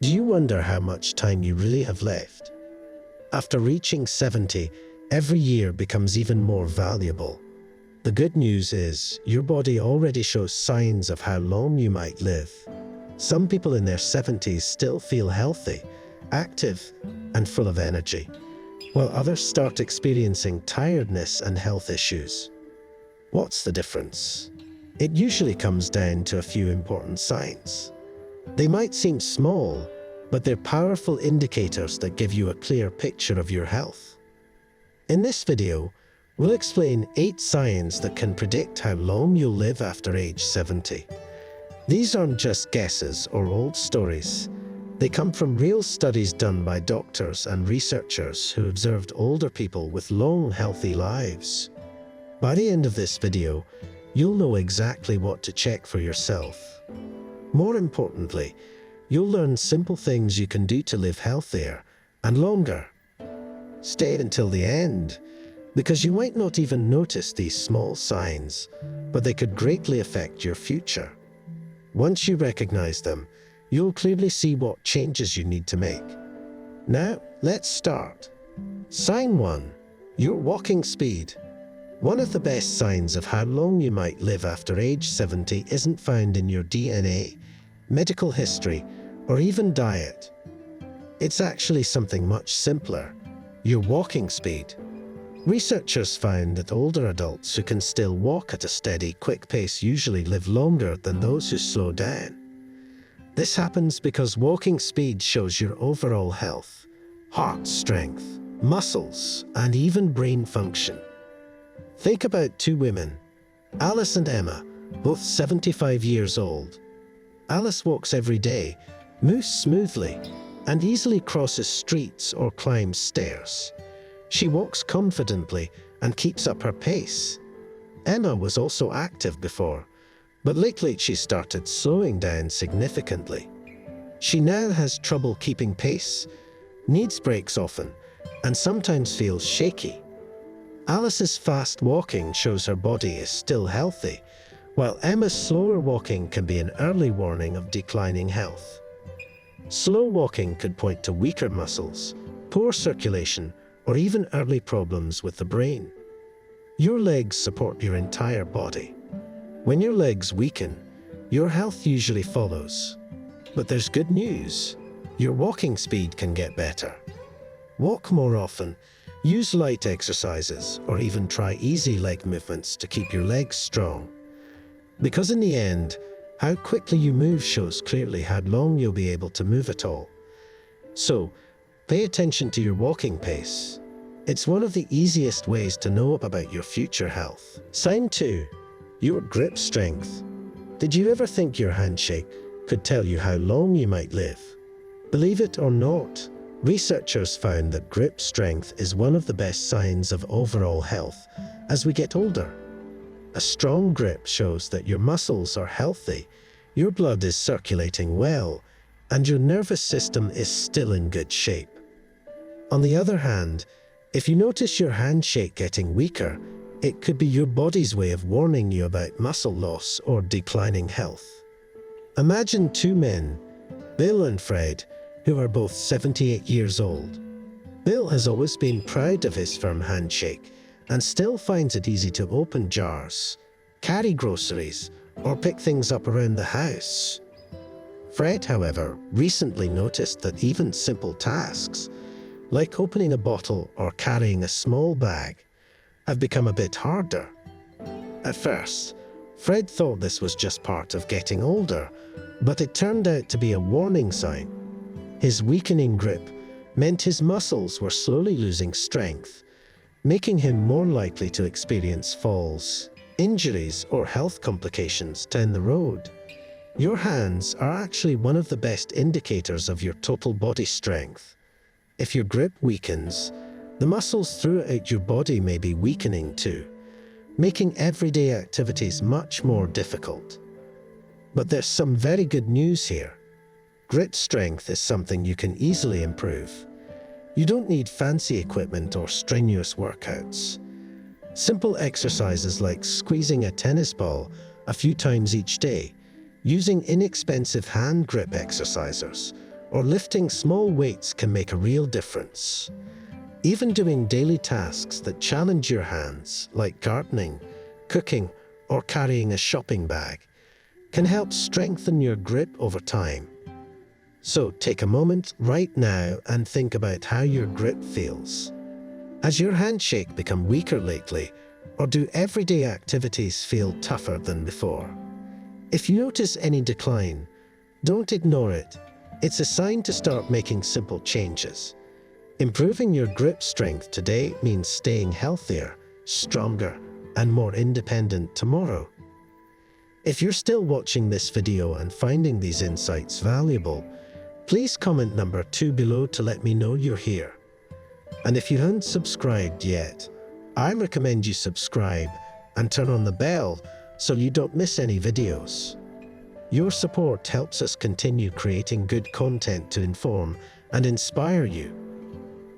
Do you wonder how much time you really have left? After reaching 70, every year becomes even more valuable. The good news is, your body already shows signs of how long you might live. Some people in their 70s still feel healthy, active, and full of energy, while others start experiencing tiredness and health issues. What's the difference? It usually comes down to a few important signs. They might seem small, but they're powerful indicators that give you a clear picture of your health. In this video, we'll explain 8 signs that can predict how long you'll live after age 70. These aren't just guesses or old stories. They come from real studies done by doctors and researchers who observed older people with long, healthy lives. By the end of this video, you'll know exactly what to check for yourself. More importantly, you'll learn simple things you can do to live healthier and longer. Stay until the end, because you might not even notice these small signs, but they could greatly affect your future. Once you recognize them, you'll clearly see what changes you need to make. Now, let's start. Sign 1. Your walking speed. One of the best signs of how long you might live after age 70 isn't found in your DNA, medical history, or even diet. It's actually something much simpler: your walking speed. Researchers found that older adults who can still walk at a steady, quick pace usually live longer than those who slow down. This happens because walking speed shows your overall health, heart strength, muscles, and even brain function. Think about 2 women, Alice and Emma, both 75 years old. Alice walks every day, moves smoothly, and easily crosses streets or climbs stairs. She walks confidently and keeps up her pace. Emma was also active before, but lately she started slowing down significantly. She now has trouble keeping pace, needs breaks often, and sometimes feels shaky. Alice's fast walking shows her body is still healthy, while Emma's slower walking can be an early warning of declining health. Slow walking could point to weaker muscles, poor circulation, or even early problems with the brain. Your legs support your entire body. When your legs weaken, your health usually follows. But there's good news. Your walking speed can get better. Walk more often, use light exercises, or even try easy leg movements to keep your legs strong. Because in the end, how quickly you move shows clearly how long you'll be able to move at all. So, pay attention to your walking pace. It's one of the easiest ways to know about your future health. Sign 2. Your grip strength. Did you ever think your handshake could tell you how long you might live? Believe it or not, researchers found that grip strength is one of the best signs of overall health as we get older. A strong grip shows that your muscles are healthy, your blood is circulating well, and your nervous system is still in good shape. On the other hand, if you notice your handshake getting weaker, it could be your body's way of warning you about muscle loss or declining health. Imagine 2 men, Bill and Fred, who are both 78 years old. Bill has always been proud of his firm handshake and still finds it easy to open jars, carry groceries, or pick things up around the house. Fred, however, recently noticed that even simple tasks, like opening a bottle or carrying a small bag, have become a bit harder. At first, Fred thought this was just part of getting older, but it turned out to be a warning sign. His weakening grip meant his muscles were slowly losing strength, making him more likely to experience falls, injuries, or health complications down the road. Your hands are actually one of the best indicators of your total body strength. If your grip weakens, the muscles throughout your body may be weakening too, making everyday activities much more difficult. But there's some very good news here. Grip strength is something you can easily improve. You don't need fancy equipment or strenuous workouts. Simple exercises like squeezing a tennis ball a few times each day, using inexpensive hand grip exercisers, or lifting small weights can make a real difference. Even doing daily tasks that challenge your hands, like gardening, cooking, or carrying a shopping bag, can help strengthen your grip over time. So take a moment right now and think about how your grip feels. Has your handshake become weaker lately, or do everyday activities feel tougher than before? If you notice any decline, don't ignore it. It's a sign to start making simple changes. Improving your grip strength today means staying healthier, stronger, and more independent tomorrow. If you're still watching this video and finding these insights valuable, please comment number 2 below to let me know you're here. And if you haven't subscribed yet, I recommend you subscribe and turn on the bell so you don't miss any videos. Your support helps us continue creating good content to inform and inspire you.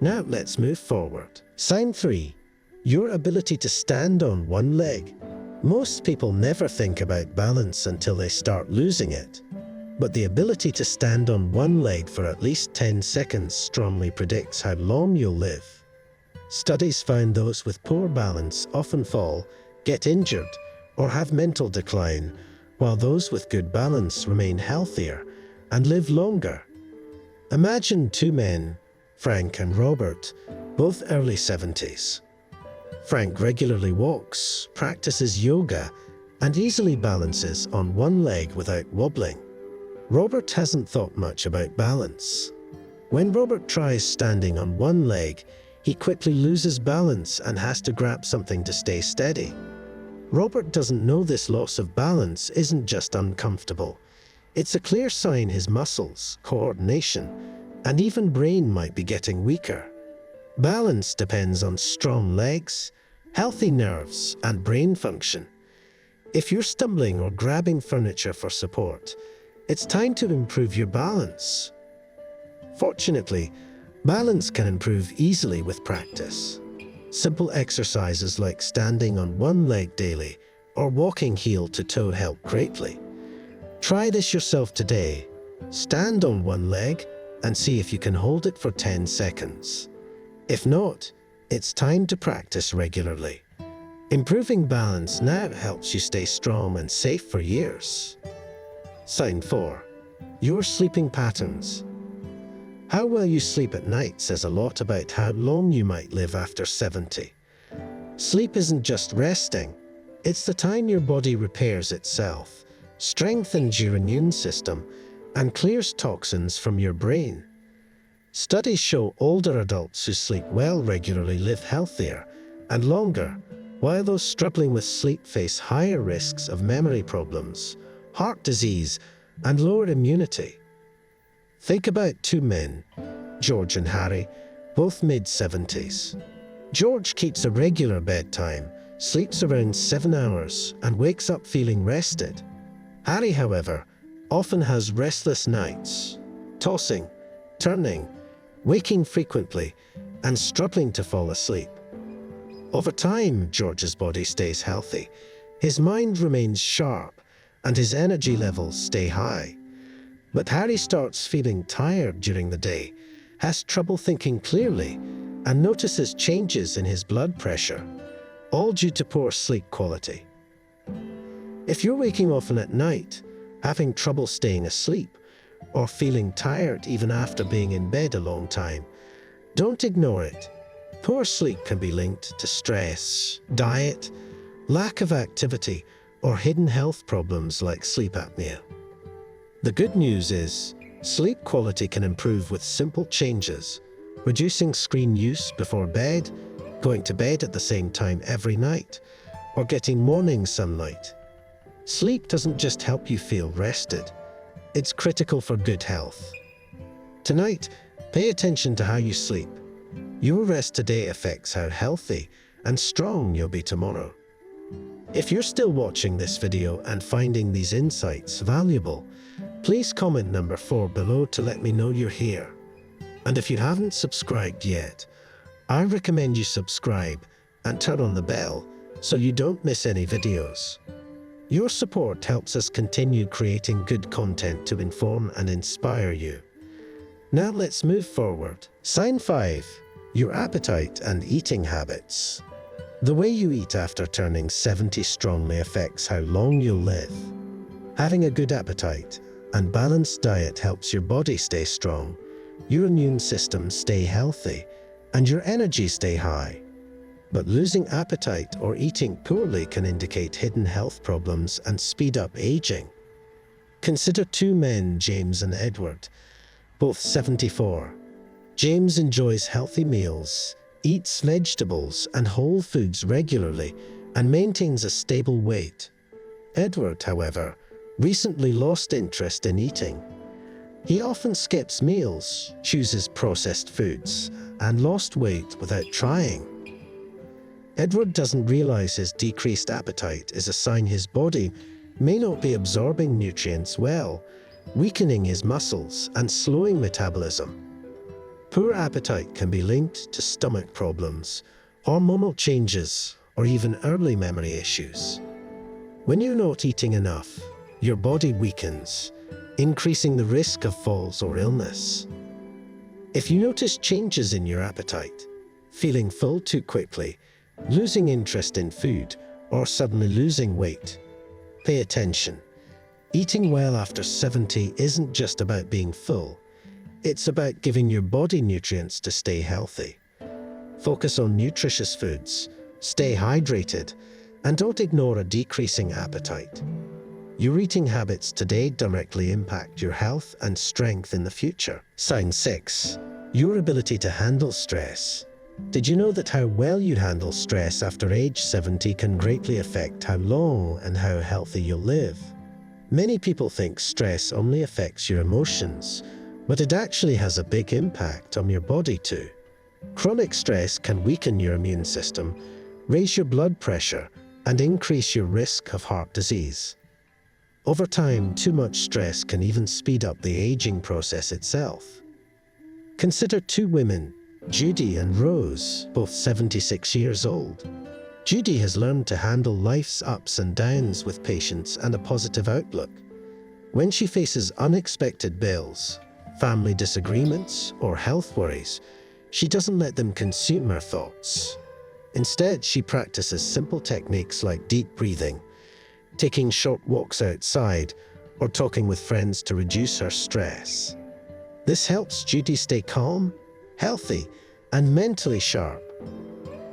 Now let's move forward. Sign 3. Your ability to stand on one leg. Most people never think about balance until they start losing it. But the ability to stand on one leg for at least 10 seconds strongly predicts how long you'll live. Studies found those with poor balance often fall, get injured, or have mental decline, while those with good balance remain healthier and live longer. Imagine two men, Frank and Robert, both early 70s. Frank regularly walks, practices yoga, and easily balances on one leg without wobbling. Robert hasn't thought much about balance. When Robert tries standing on one leg, he quickly loses balance and has to grab something to stay steady. Robert doesn't know this loss of balance isn't just uncomfortable. It's a clear sign his muscles, coordination, and even brain might be getting weaker. Balance depends on strong legs, healthy nerves, and brain function. If you're stumbling or grabbing furniture for support, it's time to improve your balance. Fortunately, balance can improve easily with practice. Simple exercises like standing on one leg daily or walking heel to toe help greatly. Try this yourself today. Stand on one leg and see if you can hold it for 10 seconds. If not, it's time to practice regularly. Improving balance now helps you stay strong and safe for years. Sign 4. Your sleeping patterns. How well you sleep at night says a lot about how long you might live after 70. Sleep isn't just resting, it's the time your body repairs itself, strengthens your immune system, and clears toxins from your brain. Studies show older adults who sleep well regularly live healthier and longer, while those struggling with sleep face higher risks of memory problems, heart disease, and lower immunity. Think about two men, George and Harry, both mid-70s. George keeps a regular bedtime, sleeps around 7 hours, and wakes up feeling rested. Harry, however, often has restless nights, tossing, turning, waking frequently, and struggling to fall asleep. Over time, George's body stays healthy, his mind remains sharp, and his energy levels stay high. But Harry starts feeling tired during the day, has trouble thinking clearly, and notices changes in his blood pressure, all due to poor sleep quality. If you're waking often at night, having trouble staying asleep, or feeling tired even after being in bed a long time, don't ignore it. Poor sleep can be linked to stress, diet, lack of activity, or hidden health problems like sleep apnea. The good news is, sleep quality can improve with simple changes, reducing screen use before bed, going to bed at the same time every night, or getting morning sunlight. Sleep doesn't just help you feel rested, it's critical for good health. Tonight, pay attention to how you sleep. Your rest today affects how healthy and strong you'll be tomorrow. If you're still watching this video and finding these insights valuable, please comment number 4 below to let me know you're here. And if you haven't subscribed yet, I recommend you subscribe and turn on the bell so you don't miss any videos. Your support helps us continue creating good content to inform and inspire you. Now let's move forward. Sign 5. Your appetite and eating habits. The way you eat after turning 70 strongly affects how long you'll live. Having a good appetite and balanced diet helps your body stay strong, your immune system stay healthy, and your energy stay high. But losing appetite or eating poorly can indicate hidden health problems and speed up aging. Consider two men, James and Edward, both 74. James enjoys healthy meals, eats vegetables and whole foods regularly, and maintains a stable weight. Edward, however, recently lost interest in eating. He often skips meals, chooses processed foods, and lost weight without trying. Edward doesn't realize his decreased appetite is a sign his body may not be absorbing nutrients well, weakening his muscles and slowing metabolism. Poor appetite can be linked to stomach problems, hormonal changes, or even early memory issues. When you're not eating enough, your body weakens, increasing the risk of falls or illness. If you notice changes in your appetite, feeling full too quickly, losing interest in food, or suddenly losing weight, pay attention. Eating well after 70 isn't just about being full. It's about giving your body nutrients to stay healthy. Focus on nutritious foods, stay hydrated, and don't ignore a decreasing appetite. Your eating habits today directly impact your health and strength in the future. Sign 6. Your ability to handle stress. Did you know that how well you handle stress after age 70 can greatly affect how long and how healthy you'll live? Many people think stress only affects your emotions, but it actually has a big impact on your body too. Chronic stress can weaken your immune system, raise your blood pressure, and increase your risk of heart disease. Over time, too much stress can even speed up the aging process itself. Consider two women, Judy and Rose, both 76 years old. Judy has learned to handle life's ups and downs with patience and a positive outlook. When she faces unexpected bills, family disagreements, or health worries, she doesn't let them consume her thoughts. Instead, she practices simple techniques like deep breathing, taking short walks outside, or talking with friends to reduce her stress. This helps Judy stay calm, healthy, and mentally sharp.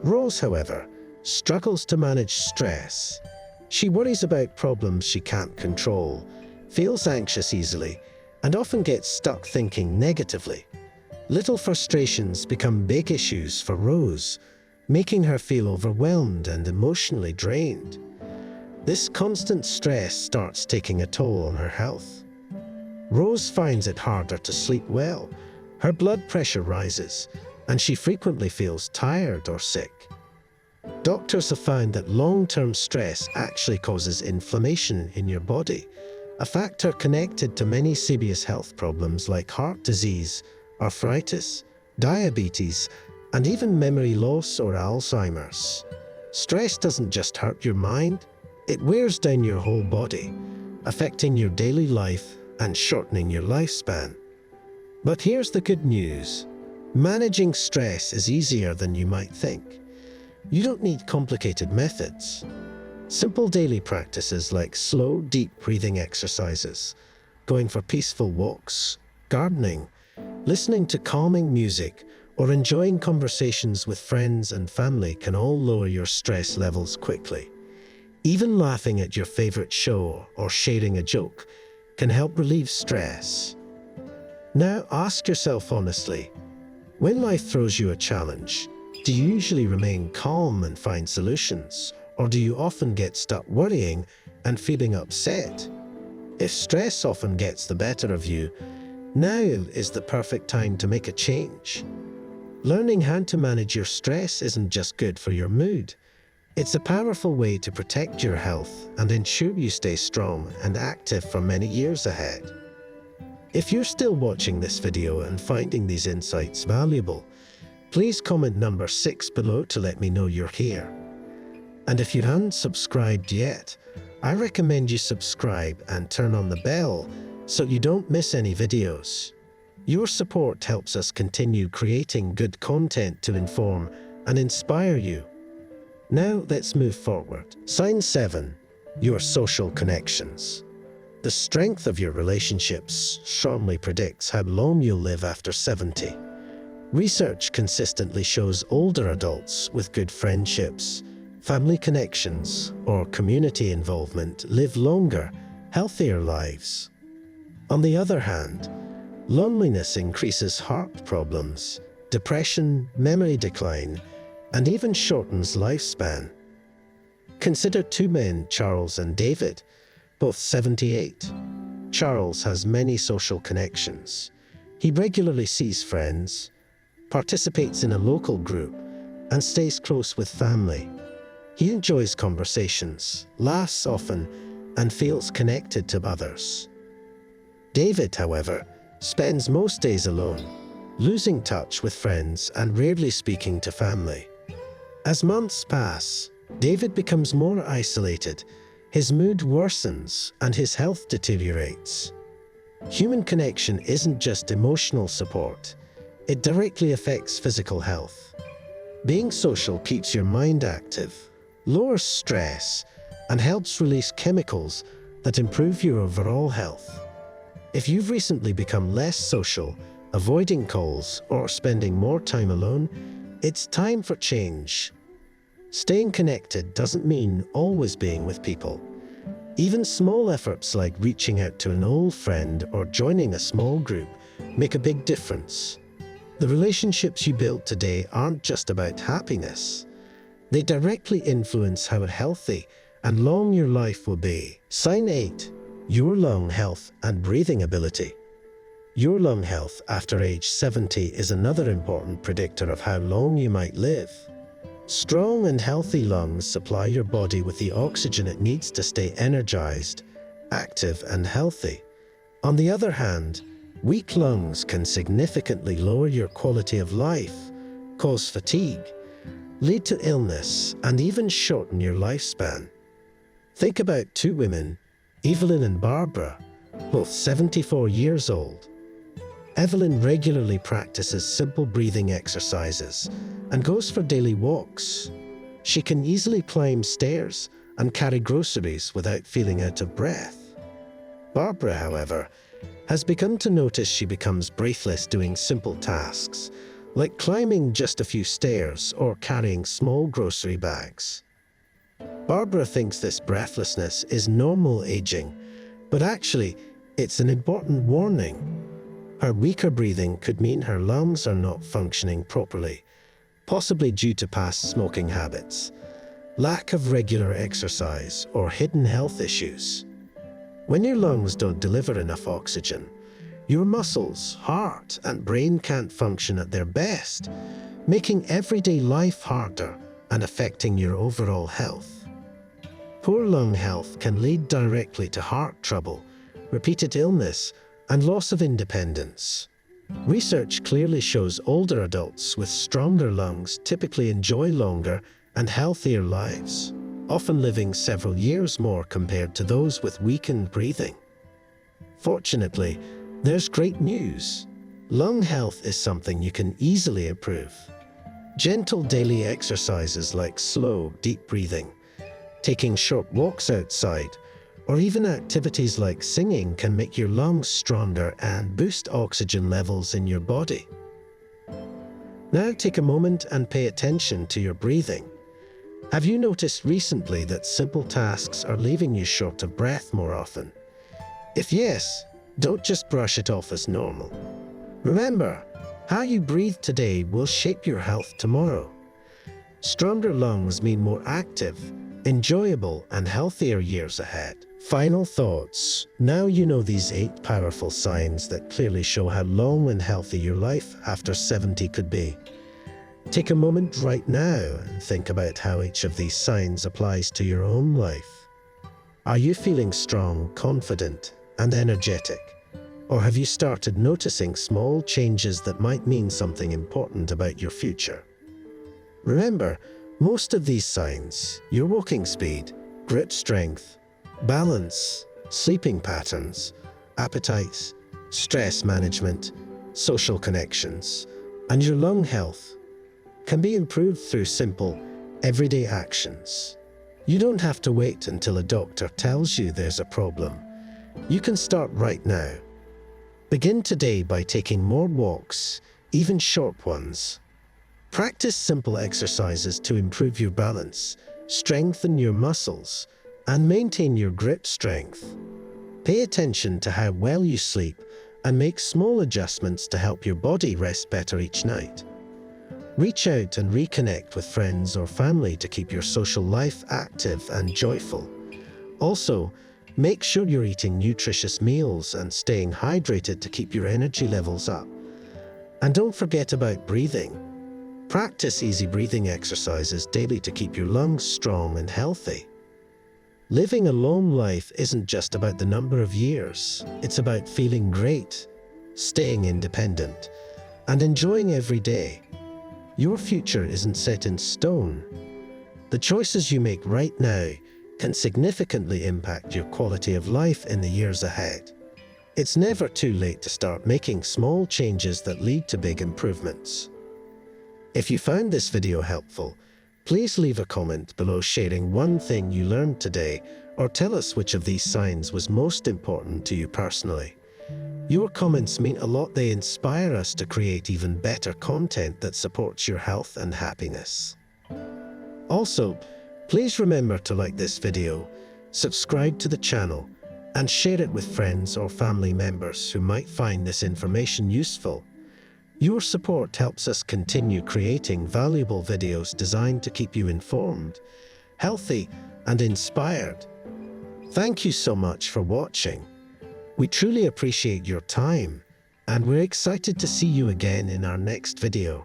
Rose, however, struggles to manage stress. She worries about problems she can't control, feels anxious easily, and often gets stuck thinking negatively. Little frustrations become big issues for Rose, making her feel overwhelmed and emotionally drained. This constant stress starts taking a toll on her health. Rose finds it harder to sleep well, her blood pressure rises, and she frequently feels tired or sick. Doctors have found that long-term stress actually causes inflammation in your body, a factor connected to many serious health problems like heart disease, arthritis, diabetes, and even memory loss or Alzheimer's. Stress doesn't just hurt your mind, it wears down your whole body, affecting your daily life and shortening your lifespan. But here's the good news. Managing stress is easier than you might think. You don't need complicated methods. Simple daily practices like slow, deep breathing exercises, going for peaceful walks, gardening, listening to calming music, or enjoying conversations with friends and family can all lower your stress levels quickly. Even laughing at your favorite show or sharing a joke can help relieve stress. Now ask yourself honestly, when life throws you a challenge, do you usually remain calm and find solutions, or do you often get stuck worrying and feeling upset? If stress often gets the better of you, now is the perfect time to make a change. Learning how to manage your stress isn't just good for your mood. It's a powerful way to protect your health and ensure you stay strong and active for many years ahead. If you're still watching this video and finding these insights valuable, please comment number 6 below to let me know you're here. And if you haven't subscribed yet, I recommend you subscribe and turn on the bell so you don't miss any videos. Your support helps us continue creating good content to inform and inspire you. Now let's move forward. Sign 7. Your social connections. The strength of your relationships strongly predicts how long you'll live after 70. Research consistently shows older adults with good friendships, family connections, or community involvement live longer, healthier lives. On the other hand, loneliness increases heart problems, depression, memory decline, and even shortens lifespan. Consider two men, Charles and David, both 78. Charles has many social connections. He regularly sees friends, participates in a local group, and stays close with family. He enjoys conversations, laughs often, and feels connected to others. David, however, spends most days alone, losing touch with friends and rarely speaking to family. As months pass, David becomes more isolated, his mood worsens, and his health deteriorates. Human connection isn't just emotional support, it directly affects physical health. Being social keeps your mind active, lowers stress, and helps release chemicals that improve your overall health. If you've recently become less social, avoiding calls, or spending more time alone, it's time for change. Staying connected doesn't mean always being with people. Even small efforts like reaching out to an old friend or joining a small group make a big difference. The relationships you build today aren't just about happiness. They directly influence how healthy and long your life will be. Sign 8. Your lung health and breathing ability. Your lung health after age 70 is another important predictor of how long you might live. Strong and healthy lungs supply your body with the oxygen it needs to stay energized, active, and healthy. On the other hand, weak lungs can significantly lower your quality of life, cause fatigue, lead to illness, and even shorten your lifespan. Think about two women, Evelyn and Barbara, both 74 years old. Evelyn regularly practices simple breathing exercises and goes for daily walks. She can easily climb stairs and carry groceries without feeling out of breath. Barbara, however, has begun to notice she becomes breathless doing simple tasks, like climbing just a few stairs or carrying small grocery bags. Barbara thinks this breathlessness is normal aging, but actually, it's an important warning. Her weaker breathing could mean her lungs are not functioning properly, possibly due to past smoking habits, lack of regular exercise, or hidden health issues. When your lungs don't deliver enough oxygen, your muscles, heart, and brain can't function at their best, making everyday life harder and affecting your overall health. Poor lung health can lead directly to heart trouble, repeated illness, and loss of independence. Research clearly shows older adults with stronger lungs typically enjoy longer and healthier lives, often living several years more compared to those with weakened breathing. Fortunately, there's great news. Lung health is something you can easily improve. Gentle daily exercises like slow, deep breathing, taking short walks outside, or even activities like singing can make your lungs stronger and boost oxygen levels in your body. Now take a moment and pay attention to your breathing. Have you noticed recently that simple tasks are leaving you short of breath more often? If yes, don't just brush it off as normal. Remember, how you breathe today will shape your health tomorrow. Stronger lungs mean more active, enjoyable, and healthier years ahead. Final thoughts. Now you know these 8 powerful signs that clearly show how long and healthy your life after 70 could be. Take a moment right now and think about how each of these signs applies to your own life. Are you feeling strong, confident, and energetic? Or have you started noticing small changes that might mean something important about your future? Remember, most of these signs, your walking speed, grip strength, balance, sleeping patterns, appetites, stress management, social connections, and your lung health can be improved through simple, everyday actions. You don't have to wait until a doctor tells you there's a problem. You can start right now. Begin today by taking more walks, even short ones. Practice simple exercises to improve your balance, strengthen your muscles, and maintain your grip strength. Pay attention to how well you sleep and make small adjustments to help your body rest better each night. Reach out and reconnect with friends or family to keep your social life active and joyful. Also, make sure you're eating nutritious meals and staying hydrated to keep your energy levels up. And don't forget about breathing. Practice easy breathing exercises daily to keep your lungs strong and healthy. Living a long life isn't just about the number of years. It's about feeling great, staying independent, and enjoying every day. Your future isn't set in stone. The choices you make right now can significantly impact your quality of life in the years ahead. It's never too late to start making small changes that lead to big improvements. If you found this video helpful, please leave a comment below sharing one thing you learned today, or tell us which of these signs was most important to you personally. Your comments mean a lot. They inspire us to create even better content that supports your health and happiness. Also, please remember to like this video, subscribe to the channel, and share it with friends or family members who might find this information useful. Your support helps us continue creating valuable videos designed to keep you informed, healthy, and inspired. Thank you so much for watching. We truly appreciate your time, and we're excited to see you again in our next video.